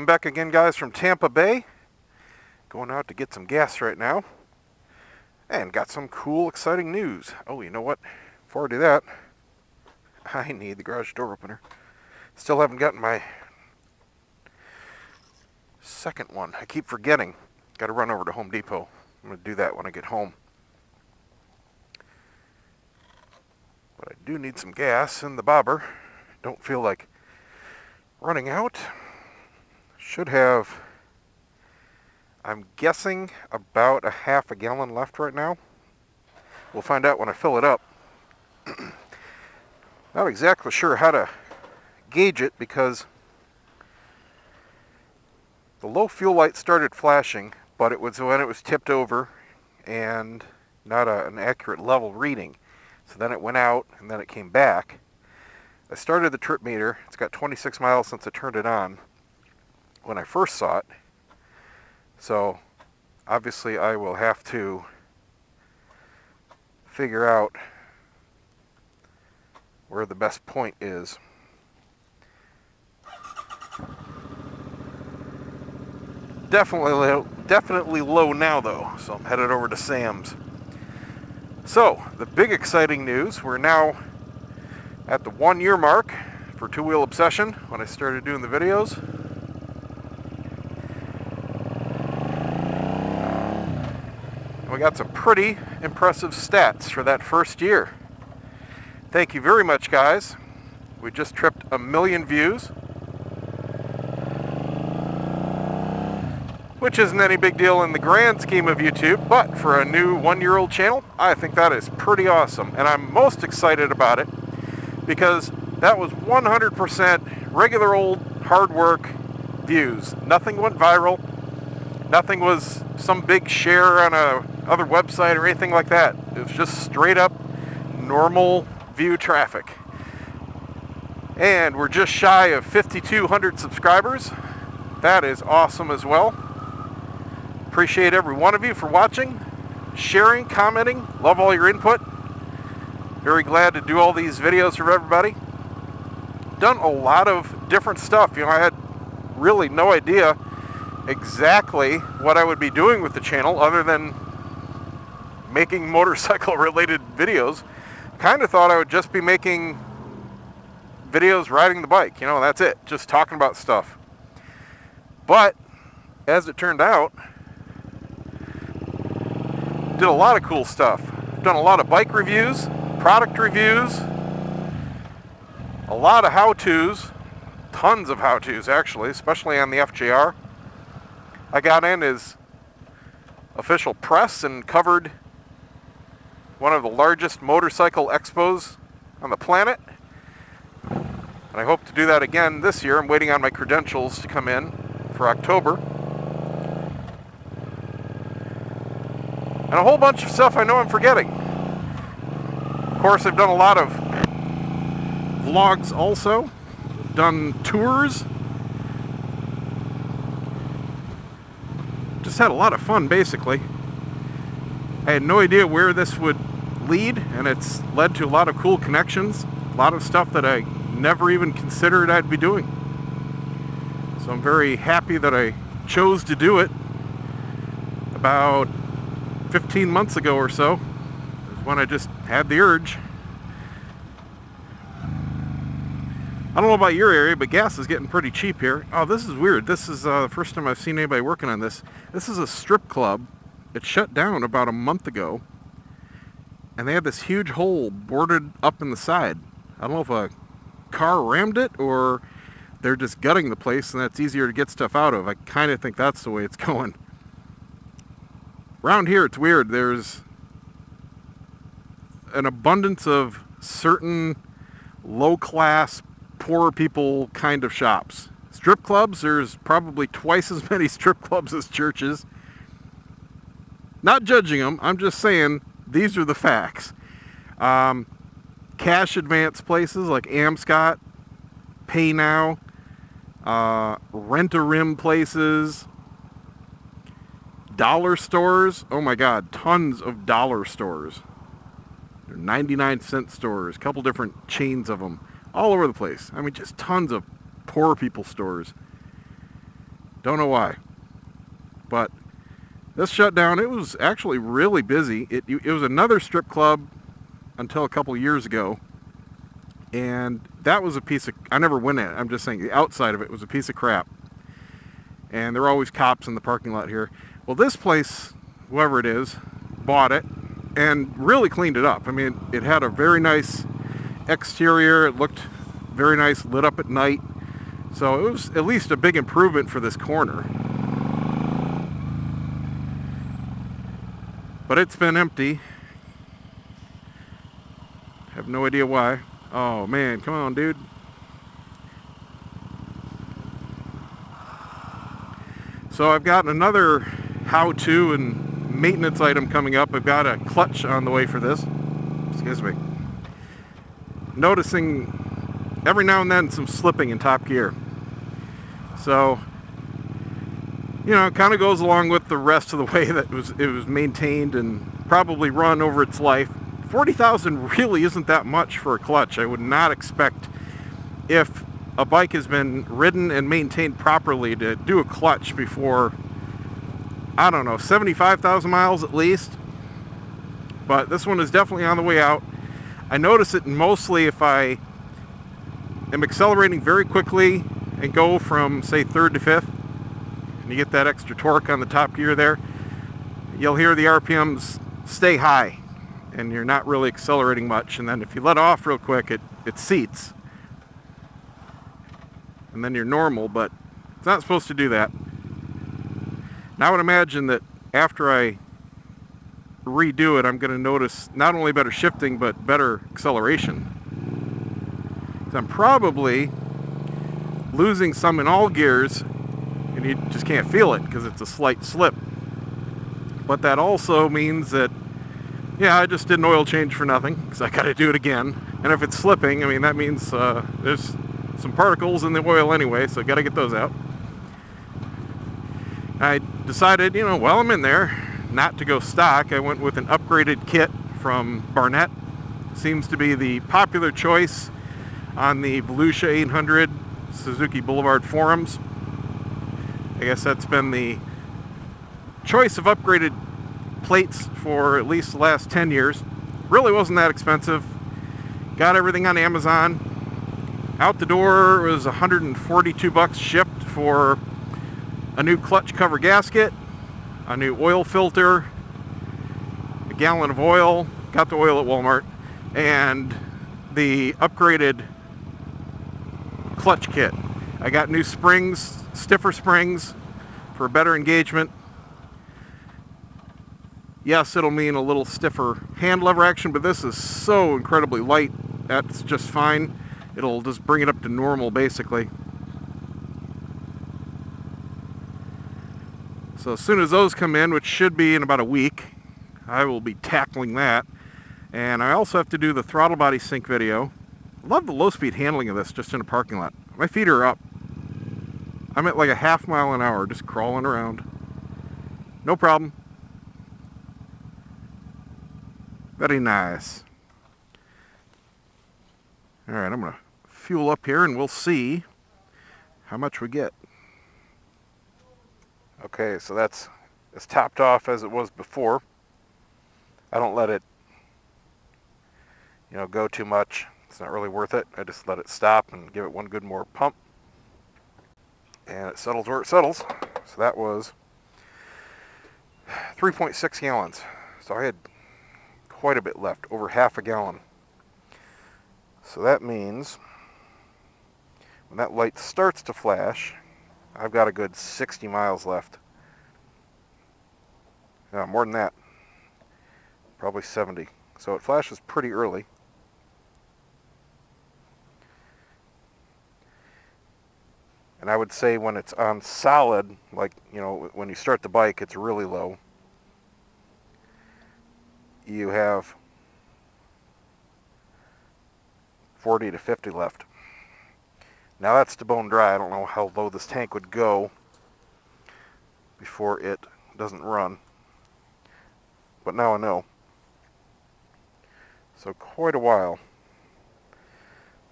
back again, guys, from Tampa Bay. Going out to get some gas right now. And got some cool, exciting news. Oh, you know what? Before I do that, I need the garage door opener. Still haven't gotten my second one. I keep forgetting. Got to run over to Home Depot. I'm going to do that when I get home. But I do need some gas in the bobber. Don't feel like running out. Should have, I'm guessing, about a half a gallon left right now. We'll find out when I fill it up. Not exactly sure how to gauge it because the low fuel light started flashing, but it was when it was tipped over and not an accurate level reading. So then it went out and then it came back. I started the trip meter. It's got 26 miles since I turned it on when I first saw it. So obviously I will have to figure out where the best point is. Definitely low now though, so I'm headed over to Sam's. So the big exciting news, we're now at the 1 year mark for TwoWheelObsession when I started doing the videos. And we got some pretty impressive stats for that first year. Thank you very much, guys. We just tripped 1 million views, which isn't any big deal in the grand scheme of YouTube, but for a new 1-year-old channel, I think that is pretty awesome. And I'm most excited about it because that was 100% regular old hard work views. Nothing went viral. Nothing was some big share on a other website or anything like that. It was just straight up normal view traffic. And we're just shy of 5,200 subscribers. That is awesome as well. Appreciate every one of you for watching, sharing, commenting. Love all your input. Very glad to do all these videos for everybody. Done a lot of different stuff. You know, I had really no idea exactly what I would be doing with the channel other than making motorcycle related videos. Kind of thought I would just be making videos riding the bike. You know, that's it. Just talking about stuff. But as it turned out, did a lot of cool stuff. Done a lot of bike reviews, product reviews, a lot of how-tos, tons of how-tos actually, especially on the FJR. I got in as official press and covered one of the largest motorcycle expos on the planet. And I hope to do that again this year. I'm waiting on my credentials to come in for October. And a whole bunch of stuff I know I'm forgetting. Of course, I've done a lot of vlogs also. Done tours. Just had a lot of fun, basically. I had no idea where this would lead, and it's led to a lot of cool connections. A lot of stuff that I never even considered I'd be doing. So I'm very happy that I chose to do it. About 15 months ago or so is when I just had the urge. I don't know about your area, but gas is getting pretty cheap here. Oh, this is weird. This is the first time I've seen anybody working on this. This is a strip club. It shut down about a month ago, and they had this huge hole boarded up in the side. I don't know if a car rammed it or they're just gutting the place and that's easier to get stuff out of. I kind of think that's the way it's going. Around here it's weird. There's an abundance of certain low-class, poor people kind of shops. Strip clubs, there's probably twice as many strip clubs as churches. Not judging them, I'm just saying these are the facts. Cash advance places like Amscot, Pay Now, Rent-A-Rim places, dollar stores. Oh my God, tons of dollar stores. They're 99-cent stores, a couple different chains of them, all over the place. I mean, just tons of poor people stores. Don't know why. But this shutdown, it was actually really busy. It was another strip club until a couple years ago. And that was a piece of, I never went in it. I'm just saying the outside of it was a piece of crap. And there were always cops in the parking lot here. Well, this place, whoever it is, bought it and really cleaned it up. I mean, it had a very nice exterior. It looked very nice, lit up at night. So it was at least a big improvement for this corner. But it's been empty. Have no idea why. Oh man, come on, dude. So I've got another how-to and maintenance item coming up. I've got a clutch on the way for this. Excuse me. Noticing every now and then some slipping in top gear. So, you know, it kind of goes along with the rest of the way that it was maintained and probably run over its life. 40,000 really isn't that much for a clutch. I would not expect, if a bike has been ridden and maintained properly, to do a clutch before, I don't know, 75,000 miles at least. But this one is definitely on the way out. I notice it mostly if I am accelerating very quickly and go from, say, 3rd to 5th, and you get that extra torque on the top gear there, you'll hear the RPMs stay high and you're not really accelerating much. And then if you let off real quick, it seats. And then you're normal, but it's not supposed to do that. Now I would imagine that after I redo it, I'm going to notice not only better shifting, but better acceleration. So I'm probably losing some in all gears, and you just can't feel it because it's a slight slip. But that also means that, yeah, I just did an oil change for nothing because I got to do it again. And if it's slipping, I mean, that means there's some particles in the oil anyway, so I got to get those out. I decided, you know, while I'm in there, not to go stock. I went with an upgraded kit from Barnett. Seems to be the popular choice on the Volusia 800 Suzuki Boulevard forums. I guess that's been the choice of upgraded plates for at least the last 10 years. Really wasn't that expensive. Got everything on Amazon. Out the door was 142 bucks shipped for a new clutch cover gasket, a new oil filter, a gallon of oil, got the oil at Walmart, and the upgraded clutch kit. I got new springs, stiffer springs for better engagement. Yes, it'll mean a little stiffer hand lever action, but this is so incredibly light, that's just fine. It'll just bring it up to normal, basically. So as soon as those come in, which should be in about a week, I will be tackling that. And I also have to do the throttle body sync video. I love the low speed handling of this just in a parking lot. My feet are up. I'm at like a half mile an hour just crawling around. No problem. Very nice. Alright, I'm going to fuel up here and we'll see how much we get. Okay, so that's as topped off as it was before. I don't let it, you know, go too much. It's not really worth it. I just let it stop and give it one good more pump. And it settles where it settles. So that was 3.6 gallons. So I had quite a bit left, over half a gallon. So that means when that light starts to flash, I've got a good 60 miles left. No, more than that. Probably 70. So it flashes pretty early. And I would say when it's on solid, like, you know, when you start the bike, it's really low. You have 40 to 50 left. Now that's to bone dry. I don't know how low this tank would go before it doesn't run. But now I know. So quite a while.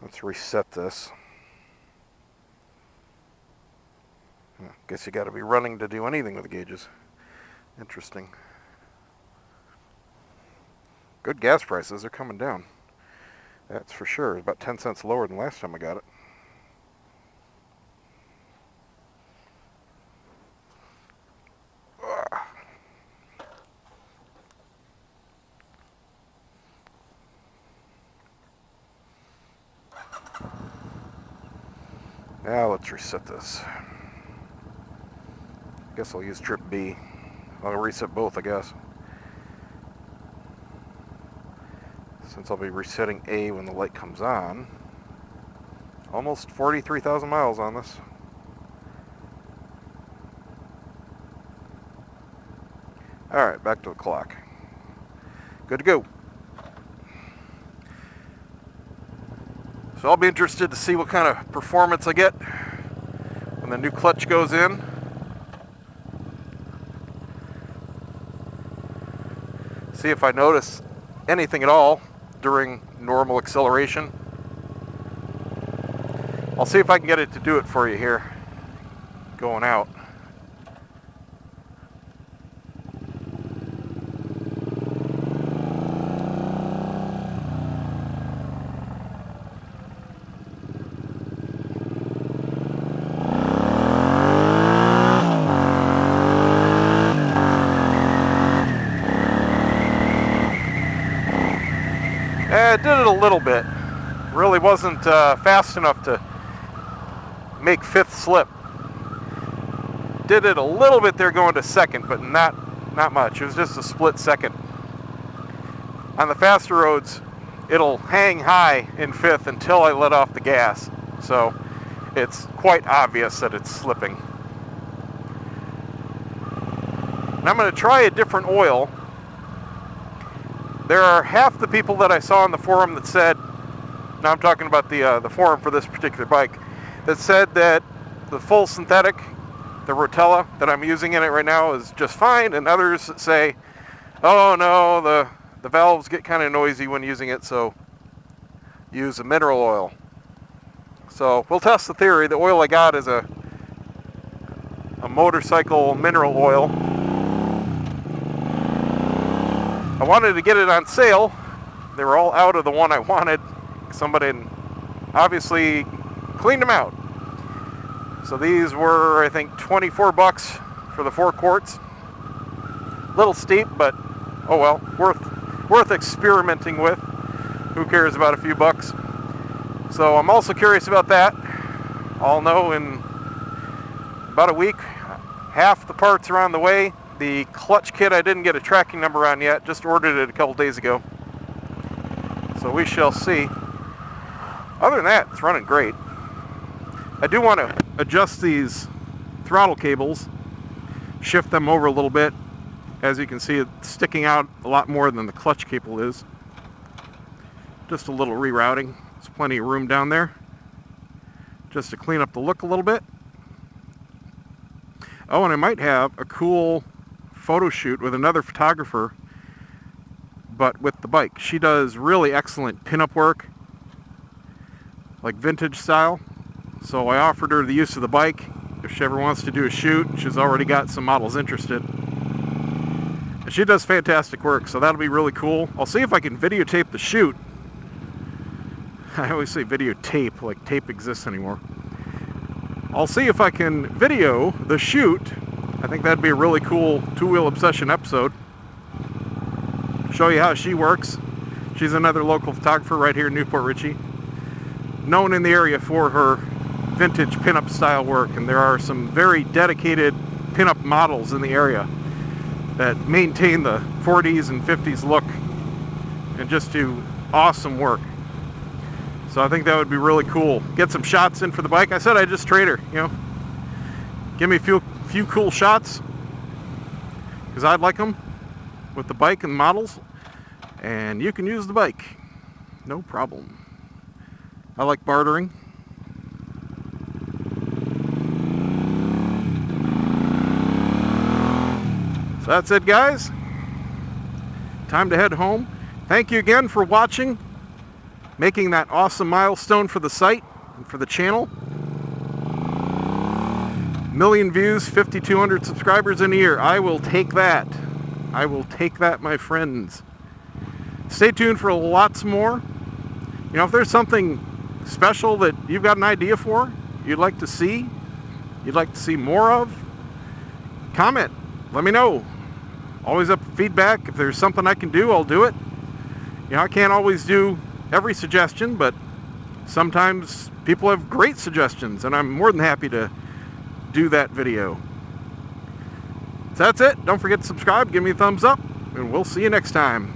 Let's reset this. Guess you got to be running to do anything with the gauges. Interesting. Good gas prices. They're coming down. That's for sure. It's about 10 cents lower than last time I got it. Now let's reset this. Guess I'll use trip B. I'll reset both, I guess. Since I'll be resetting A when the light comes on. Almost 43,000 miles on this. Alright, back to the clock. Good to go. So I'll be interested to see what kind of performance I get when the new clutch goes in. See if I notice anything at all during normal acceleration. I'll see if I can get it to do it for you here going out. It did it a little bit. Really wasn't fast enough to make fifth slip. Did it a little bit there going to second, but not much. It was just a split second. On the faster roads, it'll hang high in fifth until I let off the gas. So it's quite obvious that it's slipping. And I'm going to try a different oil. There are half the people that I saw on the forum that said, now I'm talking about the forum for this particular bike, that said that the full synthetic, the Rotella that I'm using in it right now is just fine, and others that say, oh no, the valves get kind of noisy when using it, so use a mineral oil. So we'll test the theory. The oil I got is a motorcycle mineral oil. I wanted to get it on sale. They were all out of the one I wanted. Somebody obviously cleaned them out. So these were, I think, 24 bucks for the 4 quarts. Little steep, but oh well, worth experimenting with. Who cares about a few bucks? So I'm also curious about that. I'll know in about a week. Half the parts are on the way. The clutch kit I didn't get a tracking number on yet, just ordered it a couple days ago. So we shall see. Other than that, it's running great. I do want to adjust these throttle cables, shift them over a little bit. As you can see, it's sticking out a lot more than the clutch cable is. Just a little rerouting. There's plenty of room down there. Just to clean up the look a little bit. Oh, and I might have a cool photo shoot with another photographer, but with the bike. She does really excellent pinup work, like vintage style. So I offered her the use of the bike if she ever wants to do a shoot. She's already got some models interested. And she does fantastic work, so that'll be really cool. I'll see if I can videotape the shoot. I always say videotape, like tape exists anymore. I'll see if I can video the shoot. I think that'd be a really cool TwoWheelObsession episode. Show you how she works. She's another local photographer right here in Newport Richey. Known in the area for her vintage pinup style work, and there are some very dedicated pinup models in the area that maintain the 40s and 50s look and just do awesome work. So I think that would be really cool. Get some shots in for the bike. I said I'd just trade her, you know. Give me a few cool shots, because I'd like them with the bike and models, and you can use the bike. No problem. I like bartering. So that's it, guys. Time to head home. Thank you again for watching, making that awesome milestone for the site and for the channel. million views, 5,200 subscribers in a year. I will take that. I will take that, my friends. Stay tuned for lots more. You know, if there's something special that you've got an idea for, you'd like to see more of, comment. Let me know. Always up for feedback. If there's something I can do, I'll do it. You know, I can't always do every suggestion, but sometimes people have great suggestions, and I'm more than happy to do that video. So that's it. Don't forget to subscribe, give me a thumbs up, and we'll see you next time.